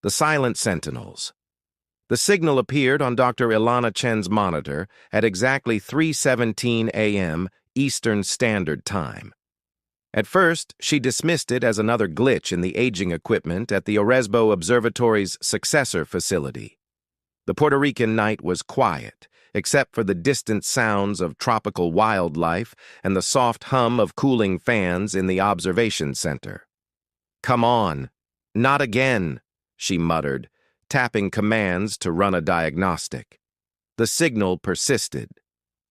The Silent Sentinels. The signal appeared on Dr. Ilana Chen's monitor at exactly 3:17 a.m. Eastern Standard Time. At first, she dismissed it as another glitch in the aging equipment at the Oresbo Observatory's successor facility. The Puerto Rican night was quiet, except for the distant sounds of tropical wildlife and the soft hum of cooling fans in the observation center. "Come on, not again," she muttered, tapping commands to run a diagnostic. The signal persisted.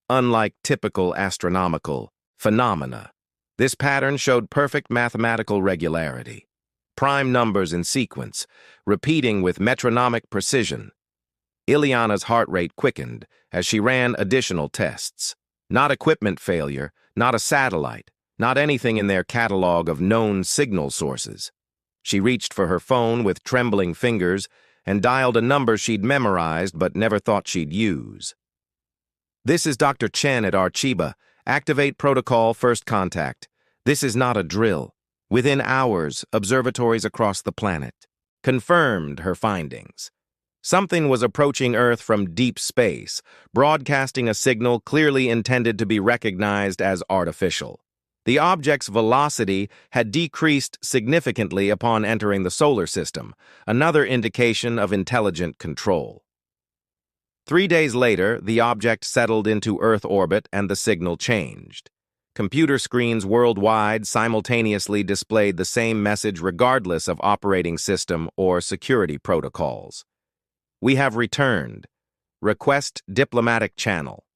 Unlike typical astronomical phenomena, this pattern showed perfect mathematical regularity. Prime numbers in sequence, repeating with metronomic precision. Ileana's heart rate quickened as she ran additional tests. Not equipment failure, not a satellite, not anything in their catalog of known signal sources. She reached for her phone with trembling fingers and dialed a number she'd memorized but never thought she'd use. "This is Dr. Chen at Archiba. Activate protocol first contact. This is not a drill. Within hours, observatories across the planet confirmed her findings. Something was approaching Earth from deep space, broadcasting a signal clearly intended to be recognized as artificial. The object's velocity had decreased significantly upon entering the solar system, another indication of intelligent control. 3 days later, the object settled into Earth orbit and the signal changed. Computer screens worldwide simultaneously displayed the same message regardless of operating system or security protocols. "We have returned. Request diplomatic channel."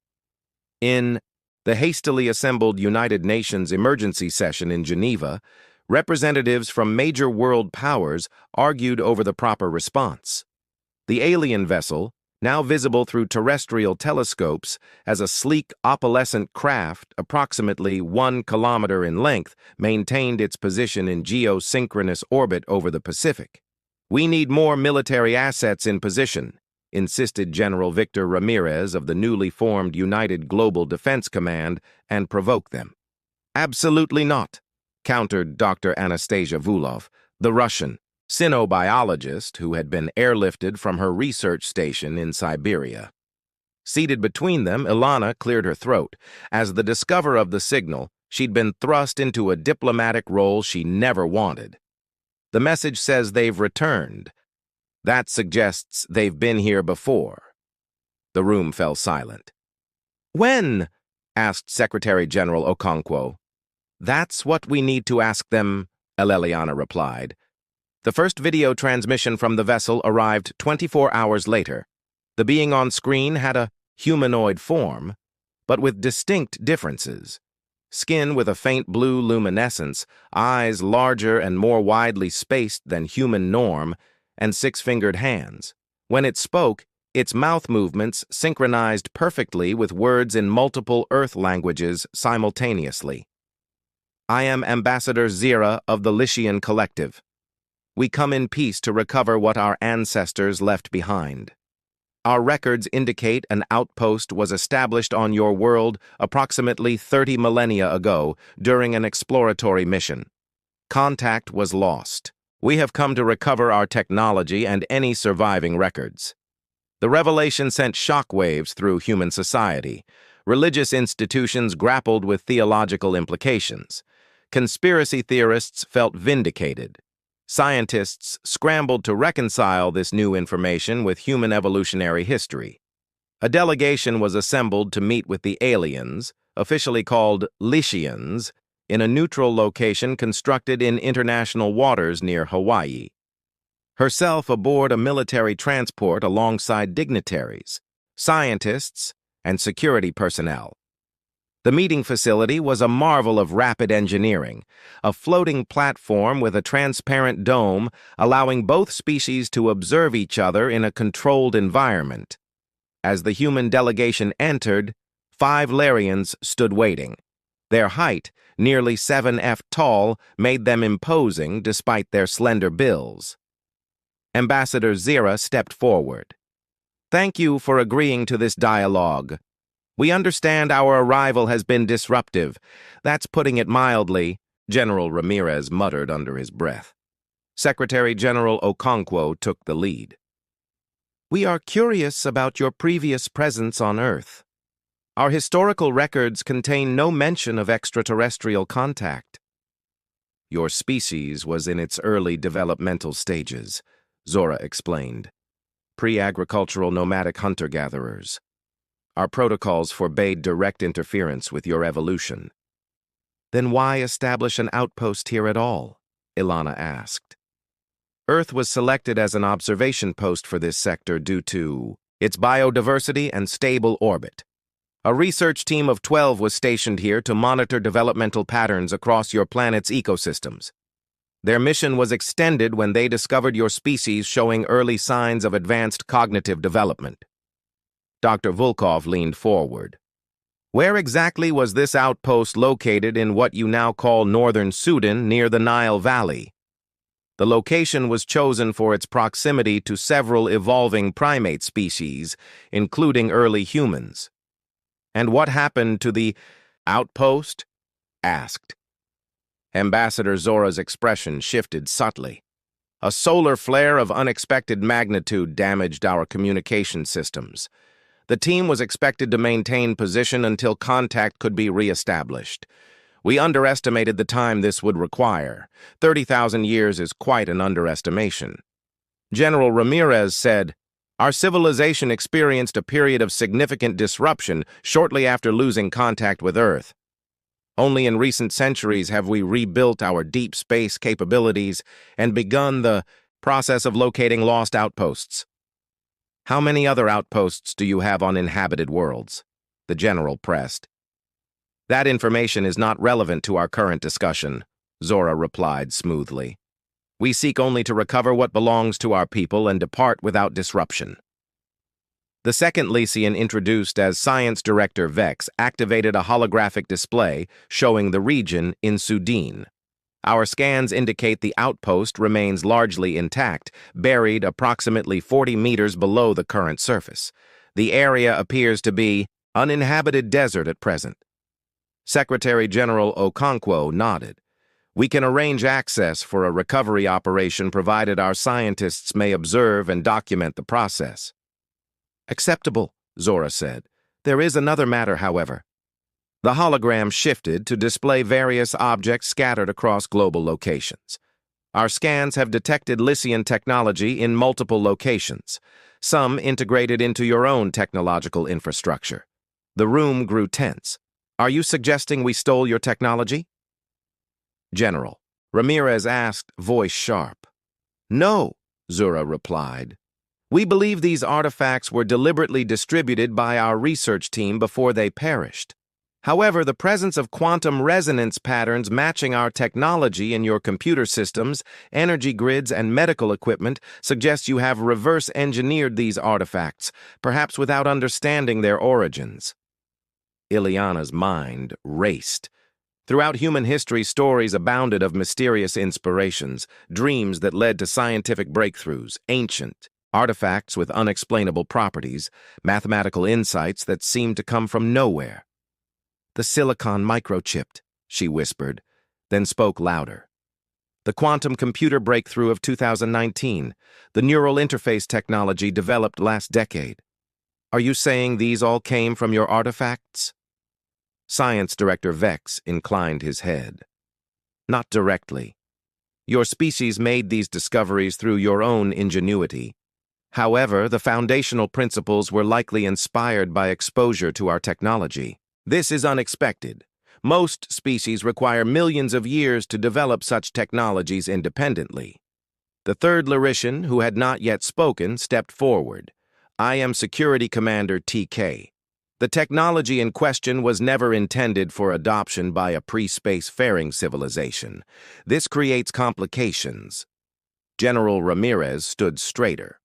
In the hastily assembled United Nations emergency session in Geneva, representatives from major world powers argued over the proper response. The alien vessel, now visible through terrestrial telescopes as a sleek, opalescent craft approximately 1 kilometer in length, maintained its position in geosynchronous orbit over the Pacific. "We need more military assets in position," insisted General Victor Ramirez of the newly formed United Global Defense Command, and provoke them. "Absolutely not," countered Dr. Anastasia Vulov, the Russian cynobiologist who had been airlifted from her research station in Siberia. Seated between them, Ilana cleared her throat. As the discoverer of the signal, she'd been thrust into a diplomatic role she never wanted. "The message says they've returned. That suggests they've been here before." The room fell silent. "When?" asked Secretary General Okonkwo. "That's what we need to ask them," Ileliana replied. The first video transmission from the vessel arrived 24 hours later. The being on screen had a humanoid form, but with distinct differences. Skin with a faint blue luminescence, eyes larger and more widely spaced than human norm, and 6-fingered hands. When it spoke, its mouth movements synchronized perfectly with words in multiple Earth languages simultaneously. "I am Ambassador Zira of the Lycian Collective. We come in peace to recover what our ancestors left behind. Our records indicate an outpost was established on your world approximately 30 millennia ago during an exploratory mission. Contact was lost. We have come to recover our technology and any surviving records." The revelation sent shockwaves through human society. Religious institutions grappled with theological implications. Conspiracy theorists felt vindicated. Scientists scrambled to reconcile this new information with human evolutionary history. A delegation was assembled to meet with the aliens, officially called Lycians, in a neutral location constructed in international waters near Hawaii. Herself aboard a military transport alongside dignitaries, scientists, and security personnel. The meeting facility was a marvel of rapid engineering, a floating platform with a transparent dome allowing both species to observe each other in a controlled environment. As the human delegation entered, 5 Larians stood waiting. Their height, nearly 7 feet tall, made them imposing despite their slender bills. Ambassador Zira stepped forward. "Thank you for agreeing to this dialogue. We understand our arrival has been disruptive. That's putting it mildly," General Ramirez muttered under his breath. Secretary General Okonkwo took the lead. We are curious about your previous presence on Earth. Our historical records contain no mention of extraterrestrial contact. Your species was in its early developmental stages, Zora explained. Pre-agricultural nomadic hunter-gatherers. Our protocols forbade direct interference with your evolution. Then why establish an outpost here at all? Ilana asked. Earth was selected as an observation post for this sector due to its biodiversity and stable orbit. A research team of 12 was stationed here to monitor developmental patterns across your planet's ecosystems. Their mission was extended when they discovered your species showing early signs of advanced cognitive development. Dr. Volkov leaned forward. Where exactly was this outpost located in what you now call northern Sudan near the Nile Valley? The location was chosen for its proximity to several evolving primate species, including early humans. And what happened to the outpost? Asked. Ambassador Zora's expression shifted subtly. A solar flare of unexpected magnitude damaged our communication systems. The team was expected to maintain position until contact could be re-established. We underestimated the time this would require. 30,000 years is quite an underestimation. General Ramirez said, Our civilization experienced a period of significant disruption shortly after losing contact with Earth. Only in recent centuries have we rebuilt our deep space capabilities and begun the process of locating lost outposts. How many other outposts do you have on inhabited worlds? The general pressed. That information is not relevant to our current discussion, Zora replied smoothly. We seek only to recover what belongs to our people and depart without disruption. The second Lycian, introduced as Science Director Vex, activated a holographic display showing the region in Sudan. Our scans indicate the outpost remains largely intact, buried approximately 40 meters below the current surface. The area appears to be uninhabited desert at present. Secretary General Okonkwo nodded. We can arrange access for a recovery operation provided our scientists may observe and document the process. Acceptable, Zora said. There is another matter, however. The hologram shifted to display various objects scattered across global locations. Our scans have detected Lycian technology in multiple locations, some integrated into your own technological infrastructure. The room grew tense. Are you suggesting we stole your technology? General, Ramirez asked, voice sharp. No, Zora replied. We believe these artifacts were deliberately distributed by our research team before they perished. However, the presence of quantum resonance patterns matching our technology in your computer systems, energy grids, and medical equipment suggests you have reverse-engineered these artifacts, perhaps without understanding their origins. Ileana's mind raced. Throughout human history, stories abounded of mysterious inspirations, dreams that led to scientific breakthroughs, ancient artifacts with unexplainable properties, mathematical insights that seemed to come from nowhere. The silicon microchipped, she whispered, then spoke louder. The quantum computer breakthrough of 2019, the neural interface technology developed last decade. Are you saying these all came from your artifacts? Science Director Vex inclined his head. Not directly. Your species made these discoveries through your own ingenuity. However, the foundational principles were likely inspired by exposure to our technology. This is unexpected. Most species require millions of years to develop such technologies independently. The third Lycian, who had not yet spoken, stepped forward. I am Security Commander TK. The technology in question was never intended for adoption by a pre-space-faring civilization. This creates complications. General Ramirez stood straighter.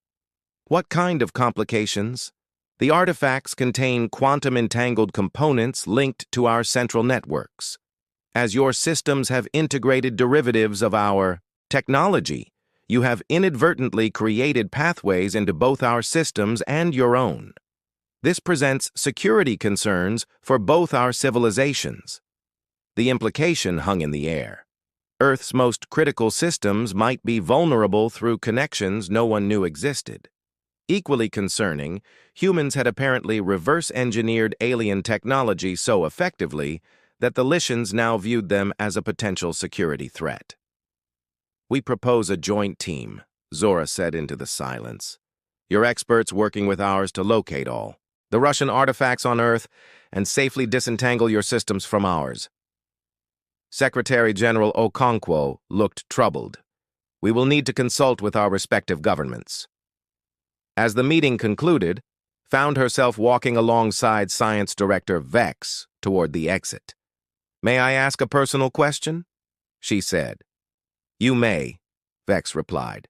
What kind of complications? The artifacts contain quantum-entangled components linked to our central networks. As your systems have integrated derivatives of our technology, you have inadvertently created pathways into both our systems and your own. This presents security concerns for both our civilizations. The implication hung in the air. Earth's most critical systems might be vulnerable through connections no one knew existed. Equally concerning, humans had apparently reverse-engineered alien technology so effectively that the Lishans now viewed them as a potential security threat. "We propose a joint team," Zora said into the silence. "Your experts working with ours to locate all the Russian artifacts on Earth and safely disentangle your systems from ours." Secretary General Okonkwo looked troubled. "We will need to consult with our respective governments." As the meeting concluded, found herself walking alongside Science Director Vex toward the exit. "May I ask a personal question?" she said. "You may," Vex replied.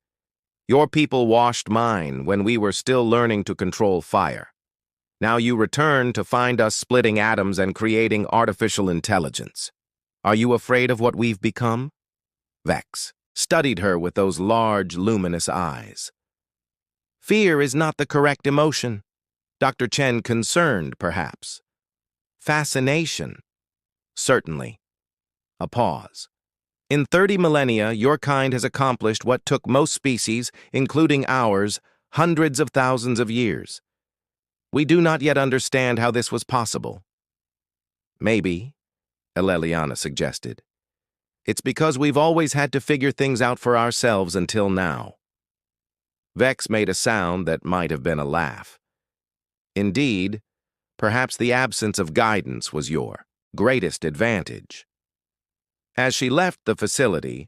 "Your people washed mine when we were still learning to control fire. Now you return to find us splitting atoms and creating artificial intelligence. Are you afraid of what we've become?" Vex studied her with those large, luminous eyes. "Fear is not the correct emotion," Dr. Chen concerned, perhaps. "Fascination." "Certainly." A pause. "In 30 millennia, your kind has accomplished what took most species, including ours, hundreds of thousands of years. We do not yet understand how this was possible." "Maybe," Eleliana suggested, "it's because we've always had to figure things out for ourselves until now." Vex made a sound that might have been a laugh. "Indeed, perhaps the absence of guidance was your greatest advantage." As she left the facility,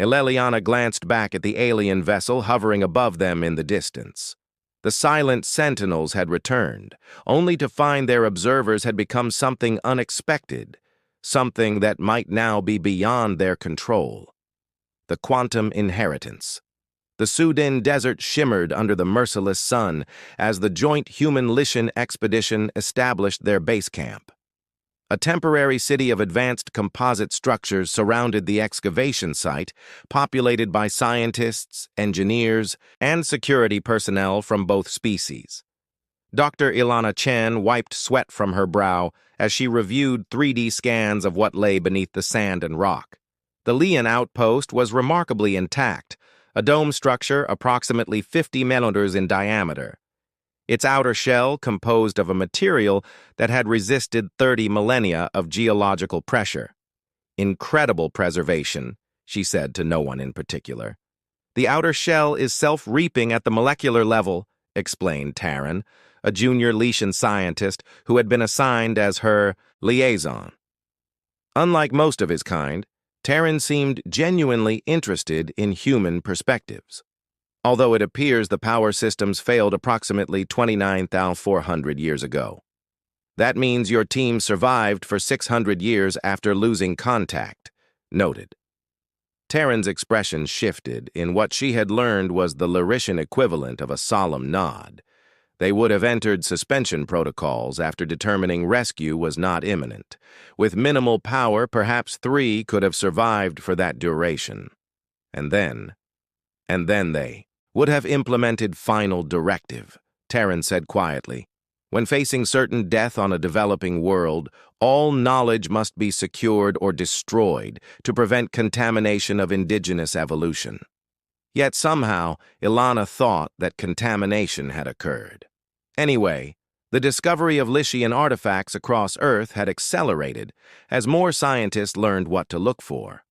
Eleliana glanced back at the alien vessel hovering above them in the distance. The silent sentinels had returned, only to find their observers had become something unexpected, something that might now be beyond their control. The quantum inheritance. The Sudan desert shimmered under the merciless sun as the joint human-Lishan expedition established their base camp. A temporary city of advanced composite structures surrounded the excavation site, populated by scientists, engineers, and security personnel from both species. Dr. Ilana Chen wiped sweat from her brow as she reviewed 3D scans of what lay beneath the sand and rock. The Lian outpost was remarkably intact, a dome structure approximately 50 millimeters in diameter. Its outer shell composed of a material that had resisted 30 millennia of geological pressure. "Incredible preservation," she said to no one in particular. "The outer shell is self-reaping at the molecular level," explained Taryn, a junior Lishan scientist who had been assigned as her liaison. Unlike most of his kind, Taryn seemed genuinely interested in human perspectives. Although it appears the power systems failed approximately 29,400 years ago. "That means your team survived for 600 years after losing contact," noted. Taryn's expression shifted in what she had learned was the Larishan equivalent of a solemn nod. They would have entered suspension protocols after determining rescue was not imminent. With minimal power, perhaps 3 could have survived for that duration. And then they would have implemented final directive, Taryn said quietly. "When facing certain death on a developing world, all knowledge must be secured or destroyed to prevent contamination of indigenous evolution." Yet somehow, Ilana thought that contamination had occurred. Anyway, the discovery of Lishian artifacts across Earth had accelerated as more scientists learned what to look for.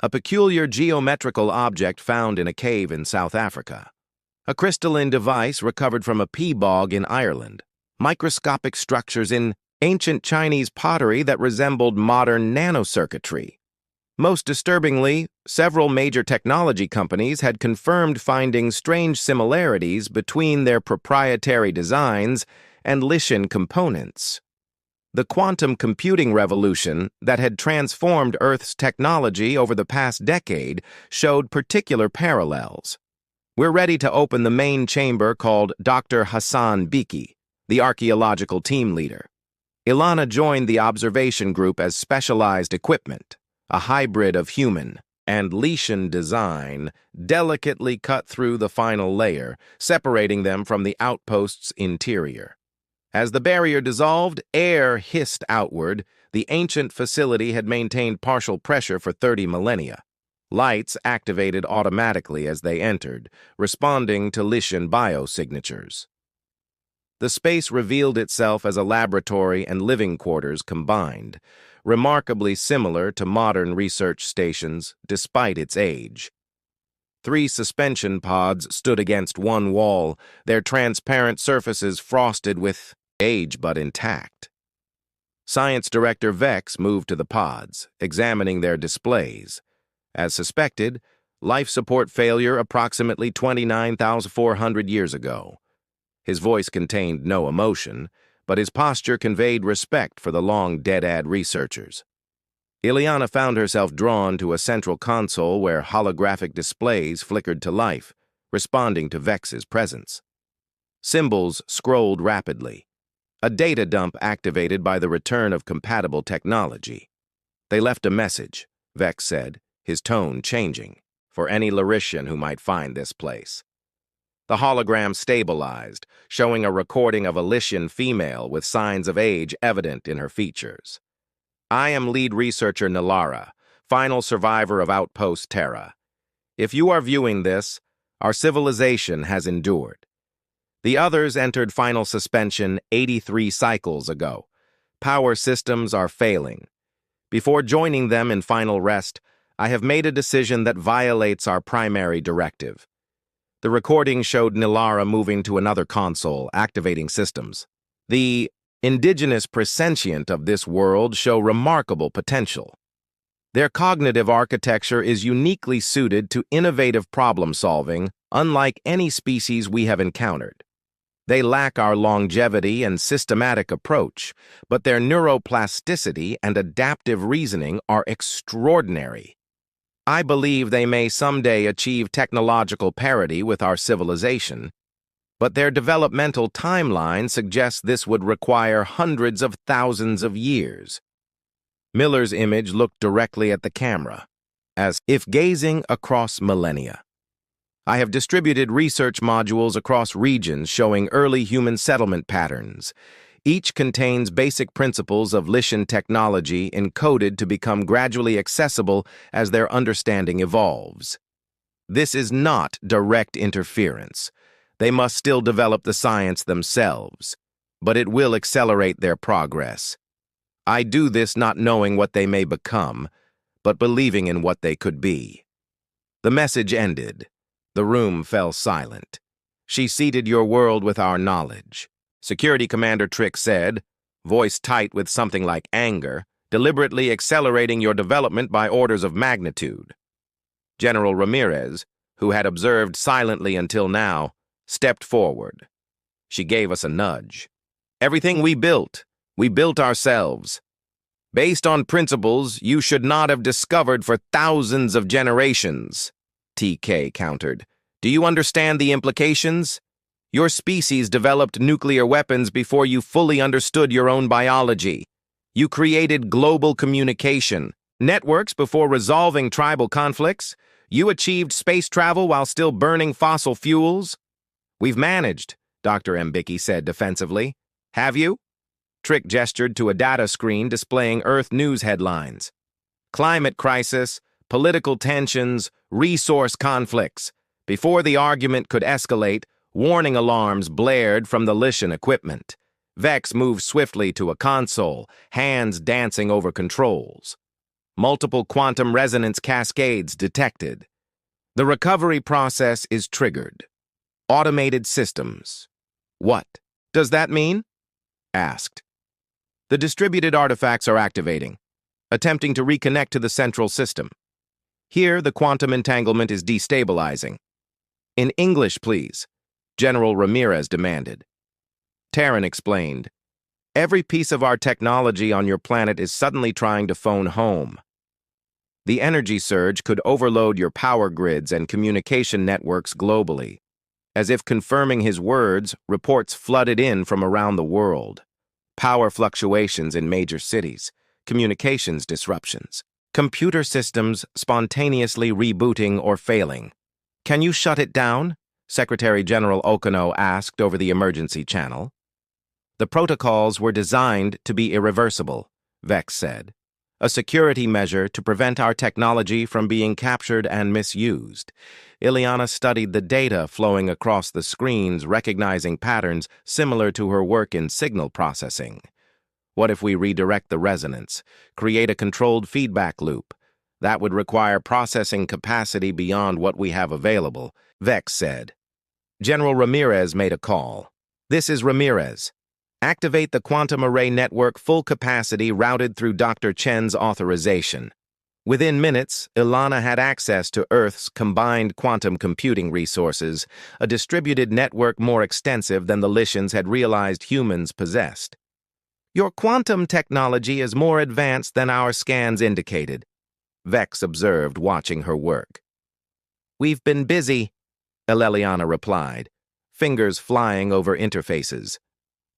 A peculiar geometrical object found in a cave in South Africa. A crystalline device recovered from a pea bog in Ireland. Microscopic structures in ancient Chinese pottery that resembled modern nanocircuitry. Most disturbingly, several major technology companies had confirmed finding strange similarities between their proprietary designs and Lishan components. The quantum computing revolution that had transformed Earth's technology over the past decade showed particular parallels. "We're ready to open the main chamber," called Dr. Hassan Biki, the archaeological team leader. Ilana joined the observation group as specialized equipment, a hybrid of human and Lishan design delicately cut through the final layer, separating them from the outpost's interior. As the barrier dissolved, air hissed outward. The ancient facility had maintained partial pressure for 30 millennia. Lights activated automatically as they entered, responding to Lishan biosignatures. The space revealed itself as a laboratory and living quarters combined, remarkably similar to modern research stations despite its age. 3 suspension pods stood against one wall, their transparent surfaces frosted with age but intact. Science Director Vex moved to the pods, examining their displays. As suspected, life support failure approximately 29,400 years ago. His voice contained no emotion, but his posture conveyed respect for the long-dead researchers. Ileana found herself drawn to a central console where holographic displays flickered to life, responding to Vex's presence. Symbols scrolled rapidly. A data dump activated by the return of compatible technology. They left a message, Vex said, his tone changing, for any Larishan who might find this place. The hologram stabilized, showing a recording of a Lishan female with signs of age evident in her features. I am lead researcher Nilara, final survivor of Outpost Terra. If you are viewing this, our civilization has endured. The others entered final suspension 83 cycles ago. Power systems are failing. Before joining them in final rest, I have made a decision that violates our primary directive. The recording showed Nilara moving to another console, activating systems. The indigenous presentient of this world show remarkable potential. Their cognitive architecture is uniquely suited to innovative problem-solving, unlike any species we have encountered. They lack our longevity and systematic approach, but their neuroplasticity and adaptive reasoning are extraordinary. I believe they may someday achieve technological parity with our civilization, but their developmental timeline suggests this would require hundreds of thousands of years. Miller's image looked directly at the camera, as if gazing across millennia. I have distributed research modules across regions showing early human settlement patterns. Each contains basic principles of Lishan technology encoded to become gradually accessible as their understanding evolves. This is not direct interference. They must still develop the science themselves, but it will accelerate their progress. I do this not knowing what they may become, but believing in what they could be. The message ended. The room fell silent. She seeded your world with our knowledge. Security Commander Trick said, voice tight with something like anger, deliberately accelerating your development by orders of magnitude. General Ramirez, who had observed silently until now, stepped forward. She gave us a nudge. Everything we built ourselves. Based on principles you should not have discovered for thousands of generations, TK countered. Do you understand the implications? Your species developed nuclear weapons before you fully understood your own biology. You created global communication, networks before resolving tribal conflicts. You achieved space travel while still burning fossil fuels. We've managed, Dr. Mbiki said defensively. Have you? Trick gestured to a data screen displaying Earth news headlines. Climate crisis, political tensions, resource conflicts. Before the argument could escalate, warning alarms blared from the Lishan equipment. Vex moved swiftly to a console, hands dancing over controls. Multiple quantum resonance cascades detected. The recovery process is triggered. Automated systems. What does that mean? Asked. The distributed artifacts are activating, attempting to reconnect to the central system. Here, the quantum entanglement is destabilizing. In English, please, General Ramirez demanded. Terran explained, every piece of our technology on your planet is suddenly trying to phone home. The energy surge could overload your power grids and communication networks globally. As if confirming his words, reports flooded in from around the world. Power fluctuations in major cities, communications disruptions, computer systems spontaneously rebooting or failing. Can you shut it down? Secretary General Okano asked over the emergency channel. The protocols were designed to be irreversible, Vex said. a security measure to prevent our technology from being captured and misused. Ileana studied the data flowing across the screens, recognizing patterns similar to her work in signal processing. What if we redirect the resonance, create a controlled feedback loop? That would require processing capacity beyond what we have available, Vex said. General Ramirez made a call. This is Ramirez. Activate the quantum array network full capacity routed through Dr. Chen's authorization. Within minutes, Ileana had access to Earth's combined quantum computing resources, a distributed network more extensive than the Lishans had realized humans possessed. Your quantum technology is more advanced than our scans indicated, Vex observed, watching her work. We've been busy, Ileana replied, fingers flying over interfaces.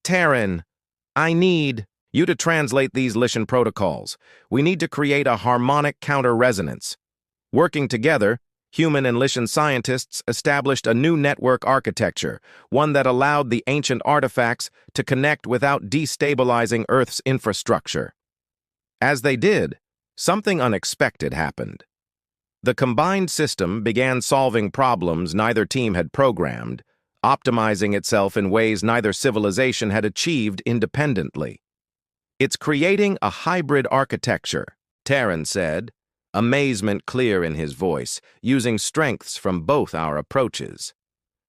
Terran, I need you to translate these Lishan protocols. We need to create a harmonic counter-resonance. Working together, human and Lishan scientists established a new network architecture, one that allowed the ancient artifacts to connect without destabilizing Earth's infrastructure. As they did, something unexpected happened. The combined system began solving problems neither team had programmed, optimizing itself in ways neither civilization had achieved independently. It's creating a hybrid architecture, Terran said, amazement clear in his voice, using strengths from both our approaches.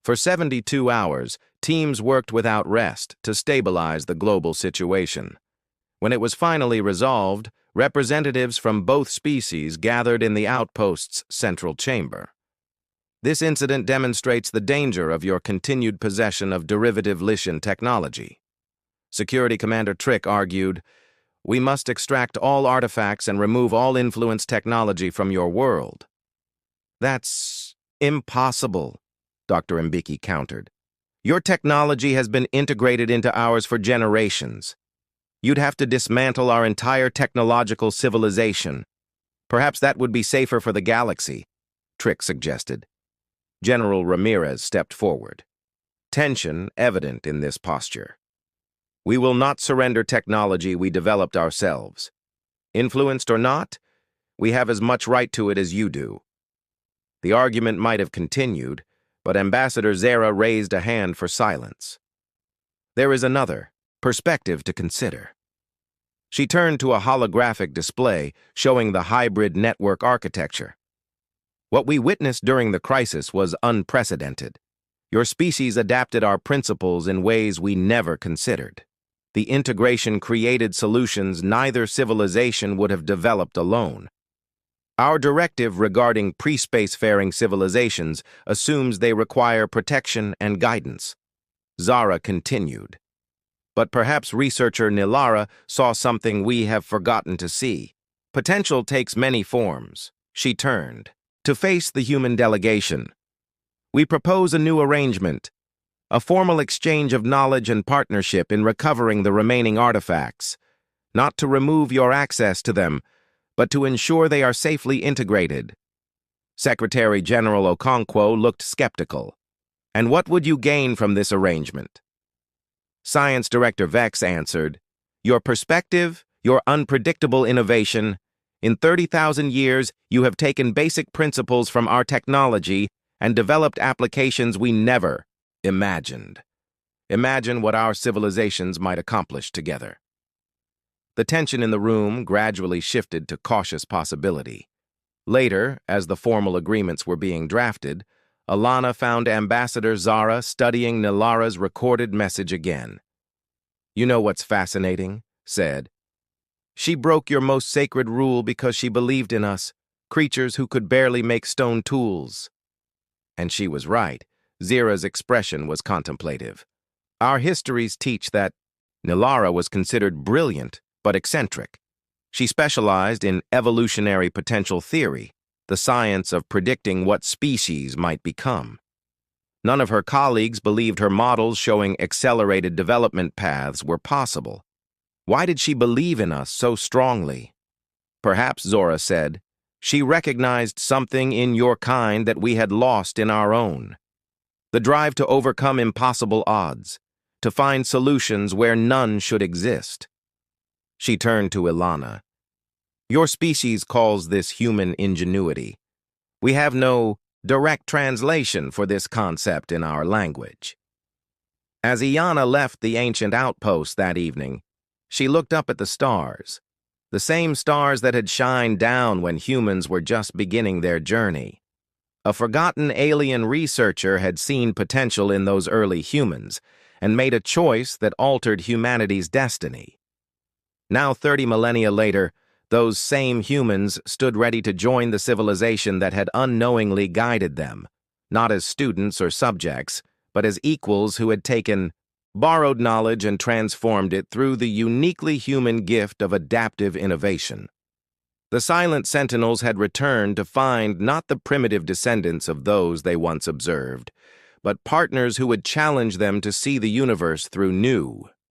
For 72 hours, teams worked without rest to stabilize the global situation. When it was finally resolved, representatives from both species gathered in the outpost's central chamber. This incident demonstrates the danger of your continued possession of derivative Lishan technology. Security Commander Trick argued, we must extract all artifacts and remove all influence technology from your world. That's impossible, Dr. Mbiki countered. Your technology has been integrated into ours for generations. You'd have to dismantle our entire technological civilization. Perhaps that would be safer for the galaxy, Trick suggested. General Ramirez stepped forward, tension evident in this posture. We will not surrender technology we developed ourselves. Influenced or not, we have as much right to it as you do. The argument might have continued, but Ambassador Zara raised a hand for silence. There is another perspective to consider. She turned to a holographic display showing the hybrid network architecture. What we witnessed during the crisis was unprecedented. Your species adapted our principles in ways we never considered. The integration created solutions neither civilization would have developed alone. Our directive regarding pre-spacefaring civilizations assumes they require protection and guidance. Zara continued. But perhaps researcher Nilara saw something we have forgotten to see. Potential takes many forms. She turned to face the human delegation. We propose a new arrangement, a formal exchange of knowledge and partnership in recovering the remaining artifacts, not to remove your access to them, but to ensure they are safely integrated. Secretary General Okonkwo looked skeptical. And what would you gain from this arrangement? Science Director Vex answered, your perspective, your unpredictable innovation. In 30,000 years, you have taken basic principles from our technology and developed applications we never imagined. Imagine what our civilizations might accomplish together. The tension in the room gradually shifted to cautious possibility. Later, as the formal agreements were being drafted, Ileana found Ambassador Zara studying Nilara's recorded message again. You know what's fascinating? Said. She broke your most sacred rule because she believed in us, creatures who could barely make stone tools. And she was right. Zara's expression was contemplative. Our histories teach that Nilara was considered brilliant but eccentric. She specialized in evolutionary potential theory, the science of predicting what species might become. None of her colleagues believed her models showing accelerated development paths were possible. Why did she believe in us so strongly? Perhaps, Zora said, she recognized something in your kind that we had lost in our own. The drive to overcome impossible odds, to find solutions where none should exist. She turned to Ileana. Your species calls this human ingenuity. We have no direct translation for this concept in our language. As Iana left the ancient outpost that evening, she looked up at the stars, the same stars that had shined down when humans were just beginning their journey. A forgotten alien researcher had seen potential in those early humans and made a choice that altered humanity's destiny. Now, 30 millennia later, those same humans stood ready to join the civilization that had unknowingly guided them, not as students or subjects, but as equals who had taken borrowed knowledge and transformed it through the uniquely human gift of adaptive innovation. The Silent Sentinels had returned to find not the primitive descendants of those they once observed, but partners who would challenge them to see the universe through new,